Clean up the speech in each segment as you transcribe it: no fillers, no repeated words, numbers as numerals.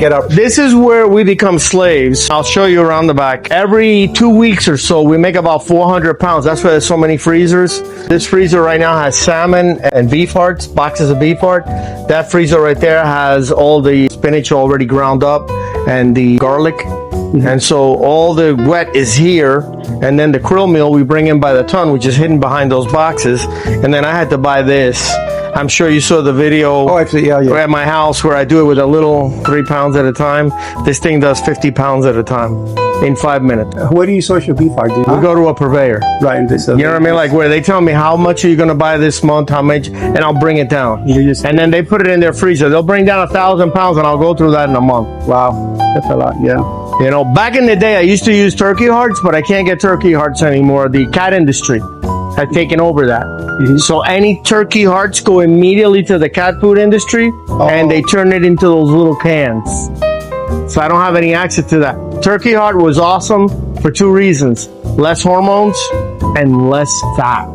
get up. This is where we become slaves. I'll show you around the back. Every 2 weeks or so, we make about 400 pounds. That's why there's so many freezers. This freezer right now has salmon and beef hearts, boxes of beef heart. That freezer right there has all the spinach already ground up and the garlic. And so all the wet is here, and then the krill meal we bring in by the ton, which is hidden behind those boxes. And then I had to buy this. I'm sure you saw the video at my house where I do it with a little 3 pounds at a time. This thing does 50 pounds at a time in 5 minutes. Where do you source your beef heart? We go to a purveyor. Right. You know what I mean? Like where they tell me how much are you going to buy this month, how much, and I'll bring it down. And then they put it in their freezer. They'll bring down 1,000 pounds and I'll go through that in a month. Wow. That's a lot. Yeah. You know, back in the day, I used to use turkey hearts, but I can't get turkey hearts anymore. The cat industry has taken over that. So any turkey hearts go immediately to the cat food industry, and they turn it into those little cans. So I don't have any access to that. Turkey heart was awesome for 2 reasons. Less hormones and less fat.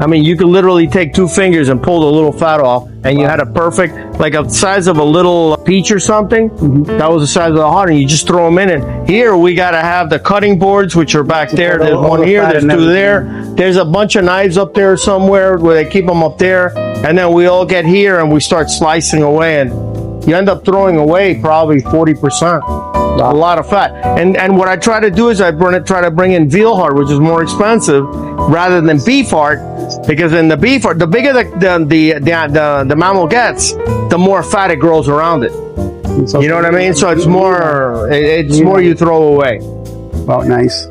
I mean, you could literally take 2 fingers and pull the little fat off, and you had a perfect, like a size of a little peach or something. That was the size of the heart, and you just throw them in. And here we got to have the cutting boards, which are back there. There's one here, there's 2 there. There's a bunch of knives up there somewhere where they keep them up there. And then we all get here and we start slicing away, and you end up throwing away probably 40%. A lot of fat. And what I try to do is I try to bring in veal heart, which is more expensive, rather than beef heart, because in the beef heart, the bigger the mammal gets, the more fat it grows around it. You know what I mean? So it's more you throw away. Well, nice.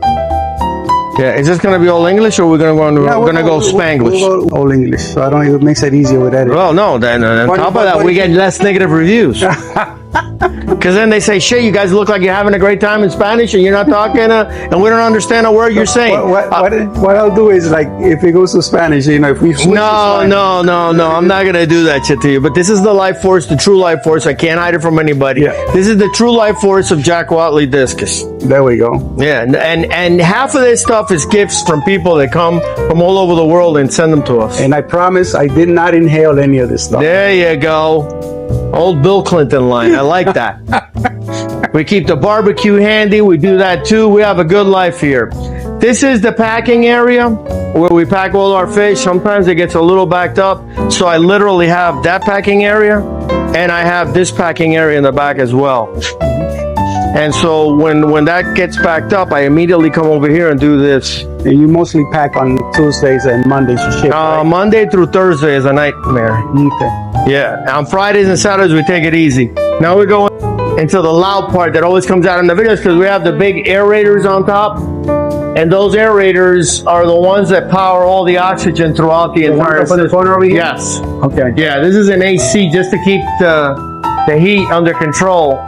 Yeah, is this going to be all English, or we're going to go Spanglish? We'll go all English. So I don't. It makes it easier with editing. Well, no. Then on top of that, we get less negative reviews. Because then they say, shit, you guys look like you're having a great time in Spanish and you're not talking, and we don't understand a word you're saying. What I'll do is, like, if it goes to Spanish, you know, if we switch No, I'm not going to do that shit to you. But this is the life force, the true life force. I can't hide it from anybody. Yeah. This is the true life force of Jack Wattley Discus. There we go. Yeah, and half of this stuff is gifts from people that come from all over the world and send them to us. And I promise I did not inhale any of this stuff. There you go. Old Bill Clinton line. I like that. We keep the barbecue handy. We do that too. We have a good life here. This is the packing area where we pack all our fish. Sometimes it gets a little backed up. So I literally have that packing area, and I have this packing area in the back as well. And so when that gets backed up, I immediately come over here and do this. And you mostly pack on Tuesdays and Mondays to ship, right? Monday through Thursday is a nightmare. Okay. Yeah, on Fridays and Saturdays, we take it easy. Now we're going into the loud part that always comes out in the videos, because we have the big aerators on top. And those aerators are the ones that power all the oxygen throughout the entire system. Yes. Okay. Yeah, this is an AC just to keep the heat under control.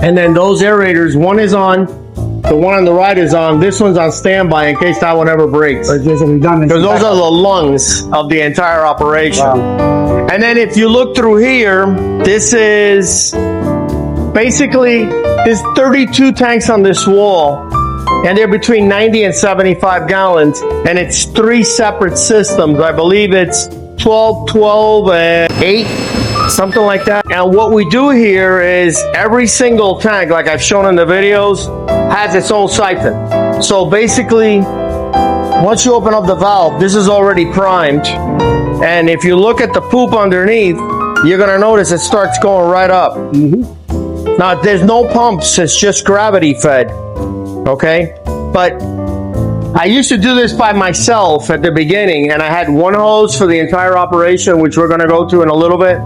And then those aerators, one is on, the one on the right is on, this one's on standby in case that one ever breaks. Because those are the lungs of the entire operation. Wow. And then if you look through here, this is basically, there's 32 tanks on this wall, and they're between 90 and 75 gallons, and it's 3 separate systems. I believe it's 12, and 8, something like that. And what we do here is every single tank, like I've shown in the videos, has its own siphon. So basically, once you open up the valve, this is already primed. And if you look at the poop underneath, you're going to notice it starts going right up. Now, there's no pumps. It's just gravity fed. Okay? But I used to do this by myself at the beginning, and I had one hose for the entire operation, which we're going to go to in a little bit.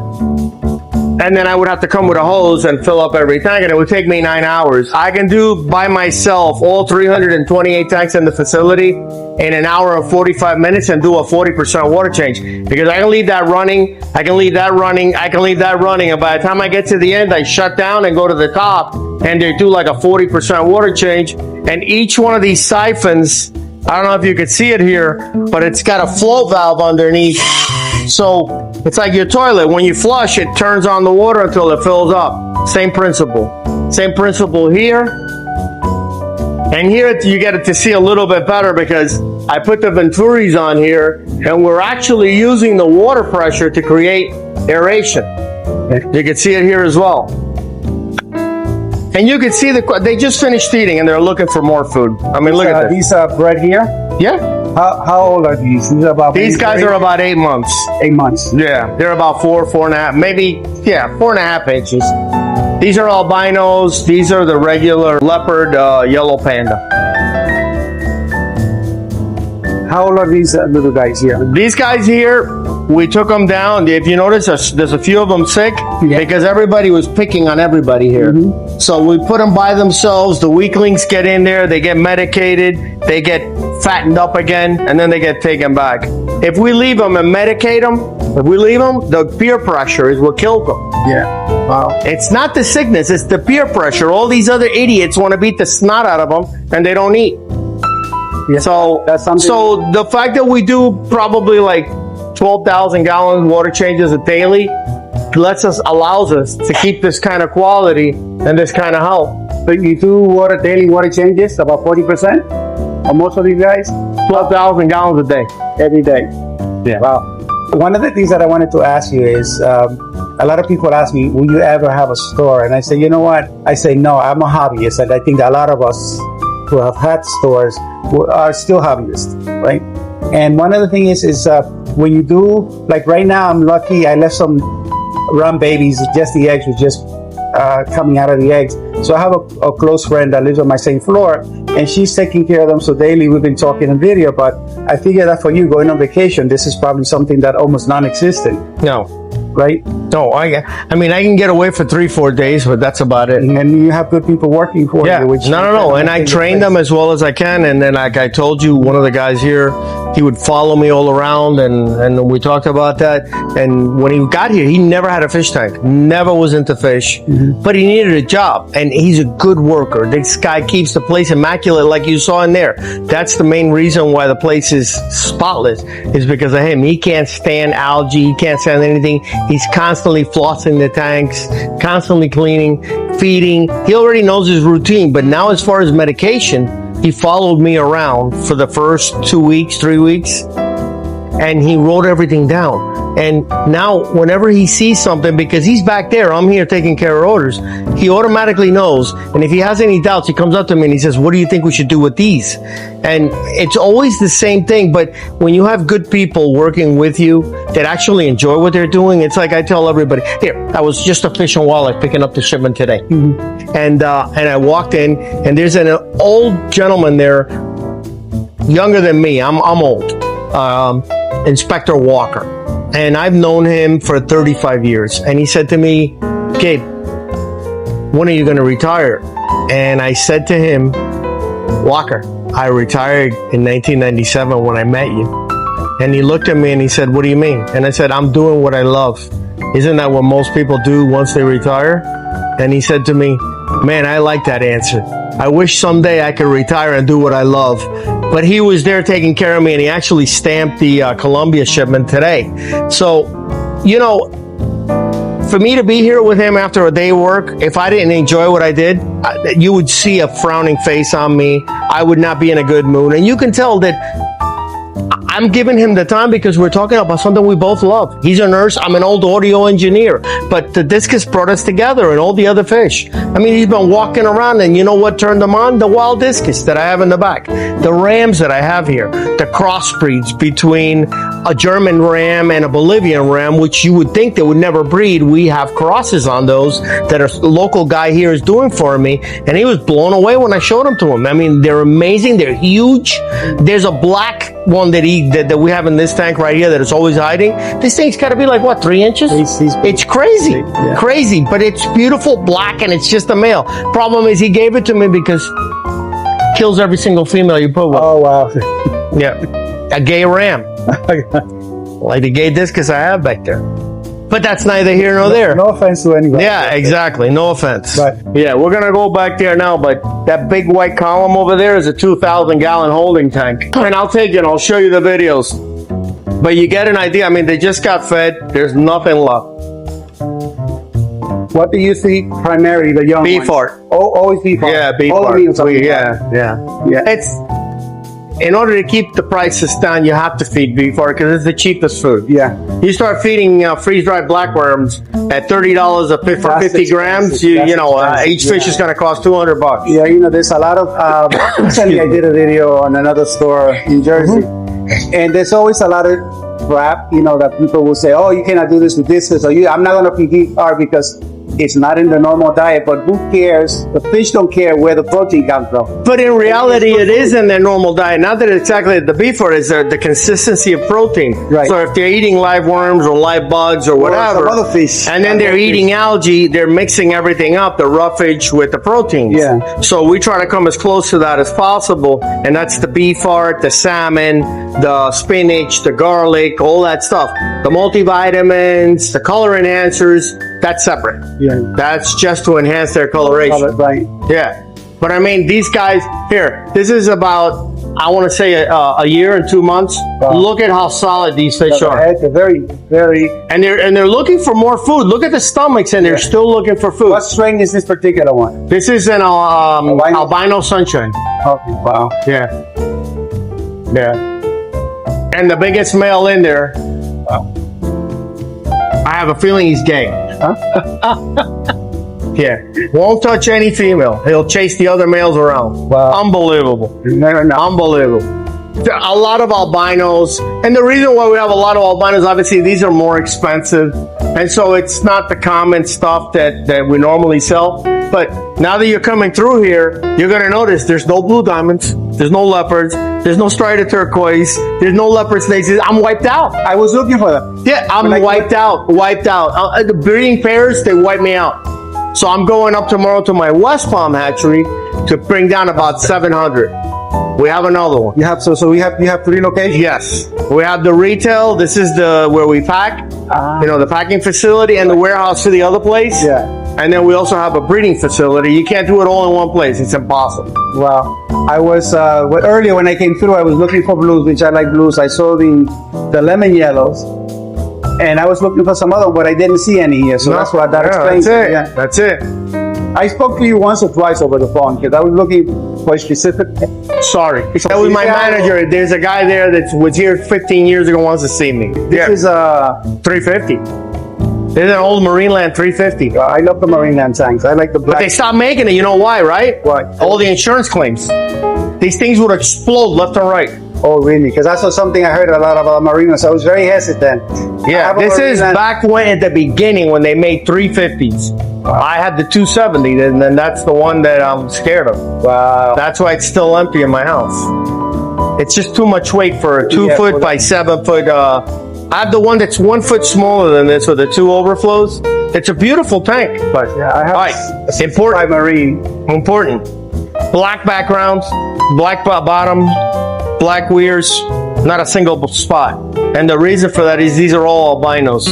And then I would have to come with a hose and fill up every tank, and it would take me 9 hours. I can do by myself all 328 tanks in the facility in an hour and 45 minutes and do a 40% water change. Because I can leave that running, I can leave that running, I can leave that running, and by the time I get to the end, I shut down and go to the top, and they do like a 40% water change. And each one of these siphons, I don't know if you can see it here, but it's got a float valve underneath. So it's like your toilet. When you flush, it turns on the water until it fills up. Same principle. Same principle here. And here you get it to see a little bit better because I put the Venturis on here, and we're actually using the water pressure to create aeration. You can see it here as well. And you can see they just finished eating and they're looking for more food. I mean, look at this. These are bred here? Yeah. How old are these? These guys are about 8 months. 8 months. Yeah, they're about 4.5, maybe, 4.5 inches. These are albinos. These are the regular leopard yellow panda. How old are these little guys here? These guys here, we took them down. If you notice, there's a few of them sick because everybody was picking on everybody here. So we put them by themselves. The weaklings get in there. They get medicated. They get fattened up again, and then they get taken back. If we leave them and medicate them, the peer pressure is what kills them. Yeah. Wow. It's not the sickness, it's the peer pressure. All these other idiots want to beat the snot out of them, and they don't eat. Yeah. So that's something. So the fact that we do probably like 12,000 gallons water changes a daily allows us to keep this kind of quality and this kind of health. So you do daily water changes, about 40%? Or most of these guys? 12,000 gallons a day. Every day. Yeah. Wow. One of the things that I wanted to ask you is, a lot of people ask me, will you ever have a store? And I say, you know what? I say, no, I'm a hobbyist. And I think that a lot of us who have had stores are still hobbyists, right? And one of the things is when you do, like right now, I'm lucky, I left some round babies, just the eggs was just coming out of the eggs. So I have a close friend that lives on my same floor, and she's taking care of them. So daily we've been talking in video, but I figure that for you going on vacation, this is probably something that almost non-existent. No. Right? No, I mean, I can get away for 3-4 days, but that's about it. And you have good people working for you. Which No. And I train them as well as I can. And then, like I told you, one of the guys here, he would follow me all around, and we talked about that. And when he got here, he never had a fish tank, never was into fish, but he needed a job. And he's a good worker. This guy keeps the place immaculate, like you saw in there. That's the main reason why the place is spotless, is because of him. He can't stand algae. He can't stand anything. He's constantly flossing the tanks, constantly cleaning, feeding. He already knows his routine. But now, as far as medication, he followed me around for the first 2 weeks, 3 weeks, and he wrote everything down. And now, whenever he sees something, because he's back there, I'm here taking care of orders, he automatically knows. And if he has any doubts, he comes up to me and he says, what do you think we should do with these? And it's always the same thing. But when you have good people working with you that actually enjoy what they're doing, it's like I tell everybody, here, I was just a Fish and Wildlife picking up the shipment today. And I walked in, and there's an old gentleman there, younger than me. I'm old. Inspector Walker. And I've known him for 35 years. And he said to me, Gabe, when are you going to retire? And I said to him, Walker, I retired in 1997 when I met you. And he looked at me and he said, what do you mean? And I said, I'm doing what I love. Isn't that what most people do once they retire? And he said to me, man, I like that answer. I wish someday I could retire and do what I love. But he was there taking care of me, and he actually stamped the Columbia shipment today. So, you know, for me to be here with him after a day of work, if I didn't enjoy what I did, you would see a frowning face on me. I would not be in a good mood. And you can tell that I'm giving him the time because we're talking about something we both love. He's a nurse. I'm an old audio engineer. But the discus brought us together, and all the other fish. I mean, he's been walking around, and you know what turned him on? The wild discus that I have in the back. The rams that I have here. The crossbreeds between a German ram and a Bolivian ram, which you would think they would never breed. We have crosses on those that a local guy here is doing for me. And he was blown away when I showed them to him. I mean, they're amazing. They're huge. There's a black one that we have in this tank right here that is always hiding. This thing's got to be like, what, 3 inches? It's crazy. Yeah. Crazy, but it's beautiful black, and it's just a male. Problem is, he gave it to me because kills every single female you put with. Oh, wow. Yeah. A gay ram. Like the gay discus I have back there. But that's neither here nor there. No offense to anybody. Yeah, exactly. No offense. But yeah, we're going to go back there now, but that big white column over there is a 2,000 gallon holding tank. And I'll take it and I'll show you the videos. But you get an idea. I mean, they just got fed. There's nothing left. what do you see primarily, the young beef ones? heart. Oh, always beef heart. Yeah, beef All heart. the meals are beef Yeah. heart. Yeah. It's, in order to keep the prices down, you have to feed beef fart because it's the cheapest food. Yeah. You start feeding freeze-dried blackworms at $30 a fish for 50 grams. Each fish is going to cost $200. Yeah, there's a lot of. Recently, I did a video on another store in Jersey, and there's always a lot of crap. That people will say, "Oh, you cannot do this with this," so I'm not going to feed beef fart because it's not in the normal diet. But who cares? The fish don't care where the protein comes from. But in reality, it is in their normal diet. Not that it's exactly the beef fart is the consistency of protein. Right. So if they're eating live worms or live bugs or whatever, some other fish, and then they're eating algae, they're mixing everything up, the roughage with the proteins. Yeah. So we try to come as close to that as possible, and that's the beef fart, the salmon, the spinach, the garlic, all that stuff. The multivitamins, the color enhancers, that's separate. Yeah. That's just to enhance their coloration. Right. Yeah. But I mean, these guys, here, this is about, I want to say a year and 2 months. Wow. Look at how solid these fish are. They're very, very. And they're looking for more food. Look at the stomachs, and they're still looking for food. What strain is this particular one? This is an albino sunshine. Okay, wow. Yeah. Yeah. And the biggest male in there, Wow. I have a feeling he's gay. Huh? Yeah. Won't touch any female. He'll chase the other males around. Wow. Unbelievable. Never know. Unbelievable. A lot of albinos, and the reason why we have a lot of albinos, obviously these are more expensive, and so it's not the common stuff that we normally sell. But now that you're coming through here, you're going to notice there's no blue diamonds, there's no leopards, there's no striated turquoise, there's no leopard snakes. I'm wiped out. I was looking for them. Yeah, I'm wiped out. The breeding pairs, they wipe me out. So I'm going up tomorrow to my West Palm hatchery to bring down about 700. We have another one. You have you have 3 locations. Yes, we have the retail. This is where we pack. The packing facility, and the warehouse to the other place. Yeah. And then we also have a breeding facility. You can't do it all in one place. It's impossible. Wow. I was earlier when I came through, I was looking for blues, which I like blues. I saw the lemon yellows, and I was looking for some other, but I didn't see any here. So that's why that explains it. Yeah. That's it. I spoke to you once or twice over the phone because I was looking for a specific. Sorry, that was my manager. There's a guy there that was here 15 years ago, wants to see me. This is 350. There's an old Marineland 350. I love the Marineland tanks. I like the black. But they stopped making it. You know why, right? Why? All the insurance claims. These things would explode left and right. Oh, really? Because that's something I heard a lot about Marinos. I was very hesitant. Yeah, this is back when at the beginning when they made 350s. Wow. I had the 270, and then that's the one that I'm scared of. Wow. That's why it's still empty in my house. It's just too much weight for a 2 foot by 7 foot. I have the one that's 1 foot smaller than this with the 2 overflows. It's a beautiful tank, but I have all right, important. Marine. Important. Black backgrounds, black bottom, black weirs, not a single spot. And the reason for that is these are all albinos.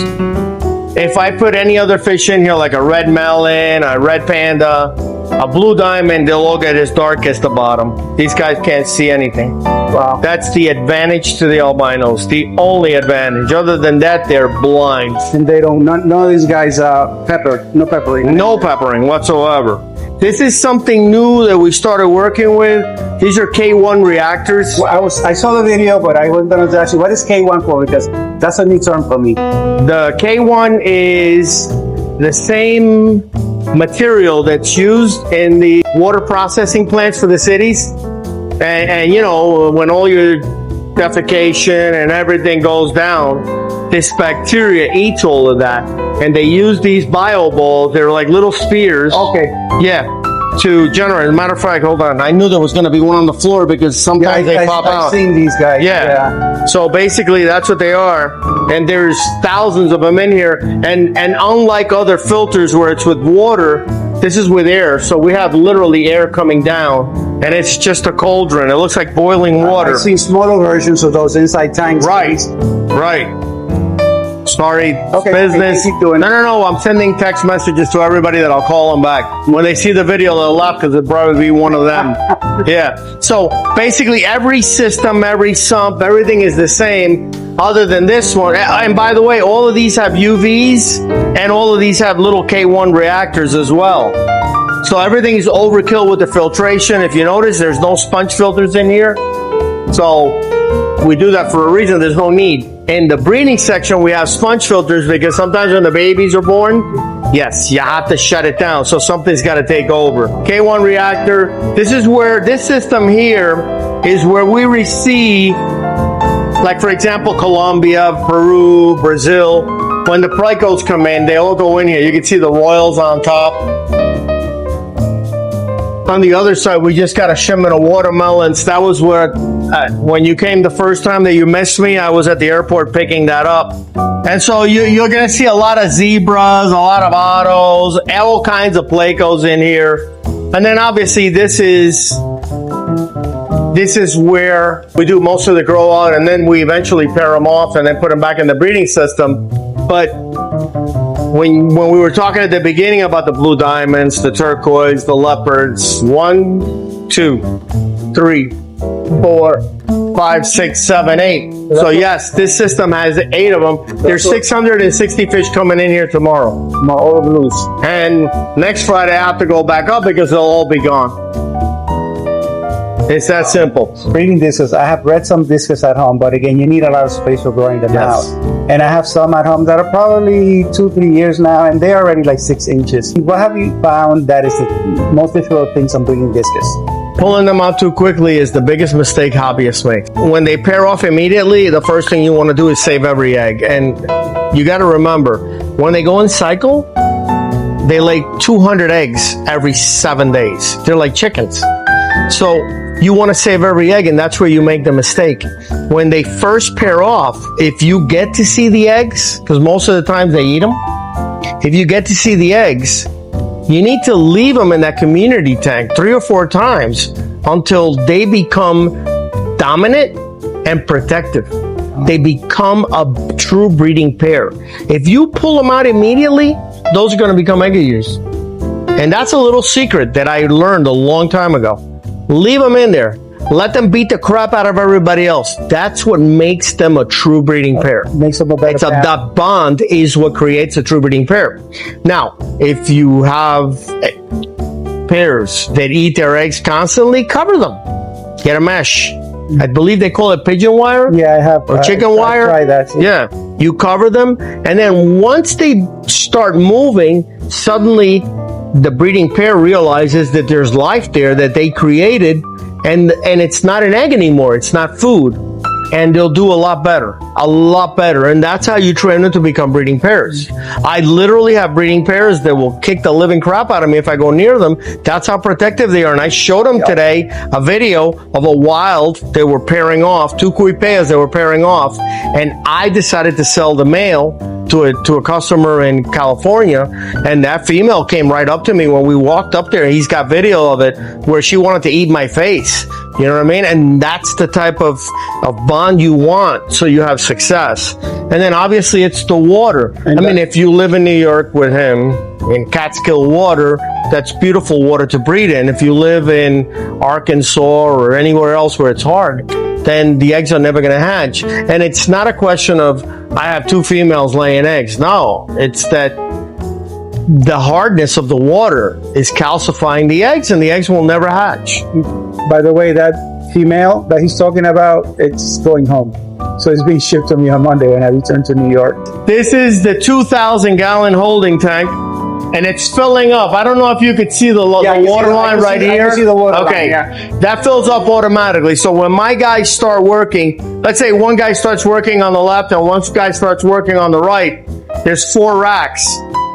If I put any other fish in here, like a red melon, a red panda, a blue diamond, they'll all get as dark as the bottom. These guys can't see anything. Wow. That's the advantage to the albinos, the only advantage. Other than that, they're blind. And they don't, none of these guys are no peppering. No peppering whatsoever. This is something new that we started working with. These are K1 reactors. Well, I saw the video, but I was going to ask you, what is K1 for? Because that's a new term for me. The K1 is the same material that's used in the water processing plants for the cities. And when all your defecation and everything goes down, this bacteria eats all of that. And they use these bioballs. They're like little spheres. Okay. Yeah. To generate. As a matter of fact, hold on. I knew there was going to be one on the floor because sometimes they pop out. I've seen these guys. Yeah. So basically, that's what they are. And there's thousands of them in here. And unlike other filters where it's with water, this is with air. So we have literally air coming down. And it's just a cauldron. It looks like boiling water. I've seen smaller versions of those inside tanks. Right. Right. Sorry, okay, business. Keep doing it. No. I'm sending text messages to everybody that I'll call them back. When they see the video, they'll laugh because it'll probably be one of them. Yeah. So basically, every system, every sump, everything is the same other than this one. And by the way, all of these have UVs and all of these have little K1 reactors as well. So everything is overkill with the filtration. If you notice, there's no sponge filters in here. So we do that for a reason. There's no need. In the breeding section, we have sponge filters because sometimes when the babies are born, yes, you have to shut it down. So something's got to take over. K1 reactor. This is where this system here is where we receive, like for example, Colombia, Peru, Brazil. When the plecos come in, they all go in here. You can see the royals on top. On the other side, we just got a shipment of watermelons. That was where, when you came the first time that you missed me, I was at the airport picking that up. And so you're going to see a lot of zebras, a lot of ottos, all kinds of plecos in here. And then obviously this is where we do most of the grow out, and then we eventually pair them off and then put them back in the breeding system. But when we were talking at the beginning about the blue diamonds, the turquoise, the leopards, 1, 2, 3, 4, 5, 6, 7, 8. So yes, this system has 8 of them. There's 660 fish coming in here tomorrow. All blues. And next Friday I have to go back up because they'll all be gone. It's that simple. Breeding discus. I have bred some discus at home, but again, you need a lot of space for growing them out. And I have some at home that are probably 2-3 years now, and they're already like 6 inches. What have you found that is the most difficult things on breeding discus? Pulling them out too quickly is the biggest mistake hobbyists make. When they pair off immediately, the first thing you want to do is save every egg. And you got to remember, when they go in cycle, they lay 200 eggs every 7 days. They're like chickens. So you want to save every egg, and that's where you make the mistake. When they first pair off, if you get to see the eggs, because most of the time they eat them, if you get to see the eggs, you need to leave them in that community tank 3 or 4 times until they become dominant and protective. They become a true breeding pair. If you pull them out immediately, those are going to become egg eaters. And that's a little secret that I learned a long time ago. Leave them in there. Let them beat the crap out of everybody else. That's what makes them a true breeding pair. Makes them a better pair. That bond is what creates a true breeding pair. Now, if you have pairs that eat their eggs constantly, cover them. Get a mesh. I believe they call it pigeon wire. Yeah, I have. Or chicken wire. I tried that. Yeah. You cover them, and then once they start moving, suddenly the breeding pair realizes that there's life there that they created, and it's not an egg anymore. It's not food. And they'll do a lot better. And that's how you train them to become breeding pairs. I literally have breeding pairs that will kick the living crap out of me if I go near them. That's how protective they are. And I showed them today a video of a wild they were pairing off, 2 cuipeas they were pairing off. And I decided to sell the male to a customer in California, and that female came right up to me when we walked up there. He's got video of it where she wanted to eat my face. You know what I mean? And that's the type of bond you want, so you have success. And then obviously it's the water. I mean, if you live in New York with him in Catskill water, that's beautiful water to breed in. If you live in Arkansas or anywhere else where it's hard, then the eggs are never going to hatch. And it's not a question of, I have 2 females laying eggs. No, it's that the hardness of the water is calcifying the eggs, and the eggs will never hatch. By the way, that female that he's talking about, it's going home. So it's being shipped to me on Monday when I return to New York. This is the 2,000-gallon holding tank, and it's filling up. I don't know if you could see the water line right here. I can see the water line, okay, yeah. That fills up automatically. So when my guys start working, let's say one guy starts working on the left and one guy starts working on the right, there's 4 racks.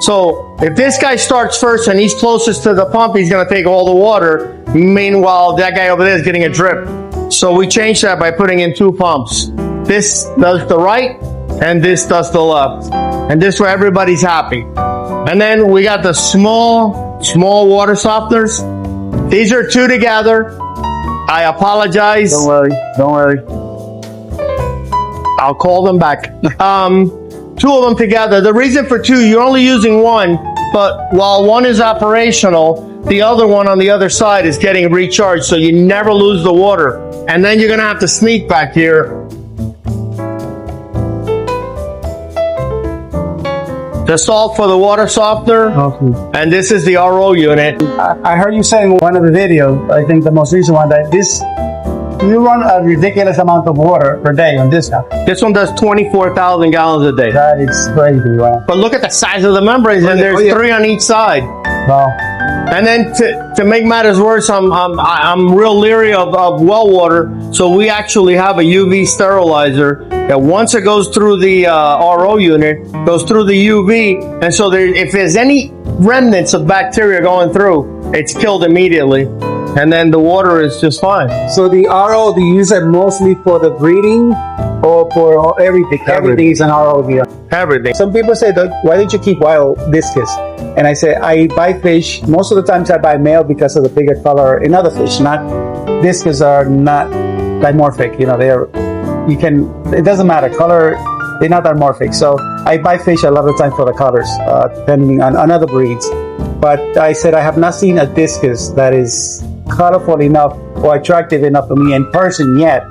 So if this guy starts first and he's closest to the pump, he's going to take all the water. Meanwhile, that guy over there is getting a drip. So we changed that by putting in 2 pumps. This does the right and this does the left. And this way everybody's happy. And then we got the small water softeners. These are 2 together. I apologize. Don't worry. I'll call them back. 2 of them together. The reason for 2, you're only using 1, but while 1 is operational, the other one on the other side is getting recharged, so you never lose the water. And then you're going to have to sneak back here. The salt for the water softener, and this is the RO unit. I heard you saying in one of the videos, I think the most recent one, that this you run a ridiculous amount of water per day on this now. This one does 24,000 gallons a day. That is crazy, wow. But look at the size of the membranes, and there's 3 on each side. Wow. And then to make matters worse, I'm real leery of well water, so we actually have a UV sterilizer that once it goes through the RO unit, goes through the UV, and so if there's any remnants of bacteria going through, it's killed immediately, and then the water is just fine. So the RO, do you use it mostly for the breeding or for everything? Everything is an RO here. Everything. Some people say, that, why did you keep wild discus? And I say, I buy fish. Most of the times I buy male because of the bigger color in other fish. Not discus are not dimorphic. You know, it doesn't matter. Color, they're not dimorphic. So I buy fish a lot of time for the colors, depending on other breeds. But I said, I have not seen a discus that is colorful enough or attractive enough to me in person yet.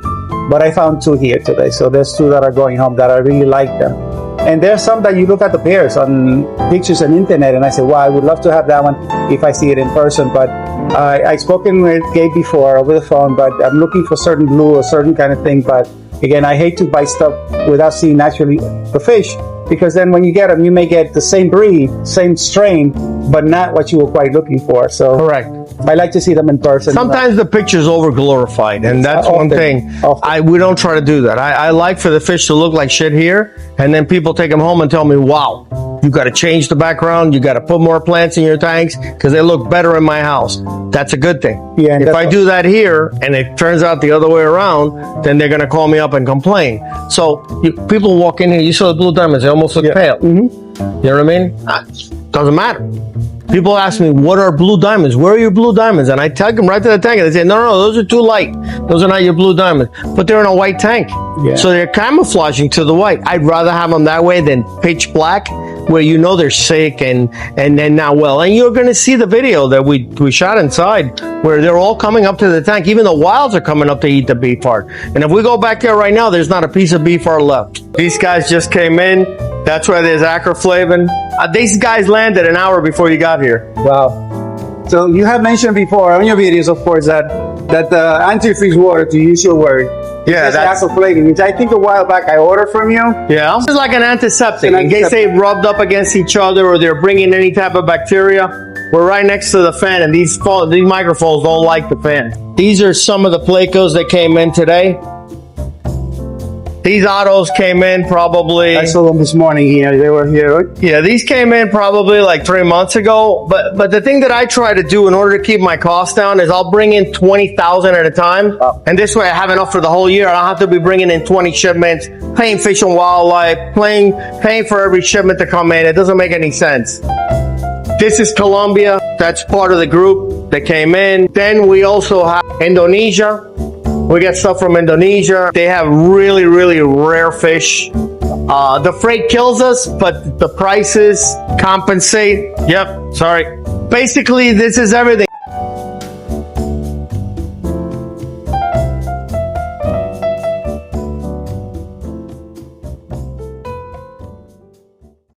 But I found 2 here today. So there's 2 that are going home that I really like them. And there's some that you look at the pairs on pictures on internet, and I say, wow, I would love to have that one if I see it in person. But I've spoken with Gabe before over the phone, but I'm looking for certain blue or certain kind of thing. But again, I hate to buy stuff without seeing actually the fish, because then when you get them, you may get the same breed, same strain, but not what you were quite looking for. So Correct. I like to see them in person. Sometimes the picture's over glorified, and that's one thing. We don't try to do that. I like for the fish to look like shit here, and then people take them home and tell me, wow, you got to change the background, you got to put more plants in your tanks because they look better in my house. That's a good thing. Yeah. If I do that here and it turns out the other way around, then they're going to call me up and complain. So people walk in here, you saw the blue diamonds, they almost look pale. Mm-hmm. You know what I mean? Doesn't matter. People ask me, what are blue diamonds? Where are your blue diamonds? And I tag them right to the tank. And they say, no, those are too light. Those are not your blue diamonds. But they're in a white tank. Yeah. So they're camouflaging to the white. I'd rather have them that way than pitch black, where you know they're sick and not well. And you're going to see the video that we shot inside where they're all coming up to the tank. Even the wilds are coming up to eat the beef heart. And if we go back there right now, there's not a piece of beef heart left. These guys just came in. That's why there's acroflavin. These guys landed an hour before you got here. Wow. So you have mentioned before on your videos, of course, that the antifreeze water, to use your word, yeah, that's acroflavin, which I think a while back I ordered from you. Yeah, it's like an antiseptic. In case they rubbed up against each other or they're bringing any type of bacteria. We're right next to the fan, and these microphones don't like the fan. These are some of the Placos that came in today. These autos came in probably... I saw them this morning here. They were here. Yeah, these came in probably like 3 months ago. But the thing that I try to do in order to keep my costs down is I'll bring in 20,000 at a time. Wow. And this way I have enough for the whole year. I don't have to be bringing in 20 shipments, paying Fish and Wildlife, paying for every shipment to come in. It doesn't make any sense. This is Colombia. That's part of the group that came in. Then we also have Indonesia. We get stuff from Indonesia. They have really, really rare fish. The freight kills us, but the prices compensate. Yep, sorry. Basically, this is everything.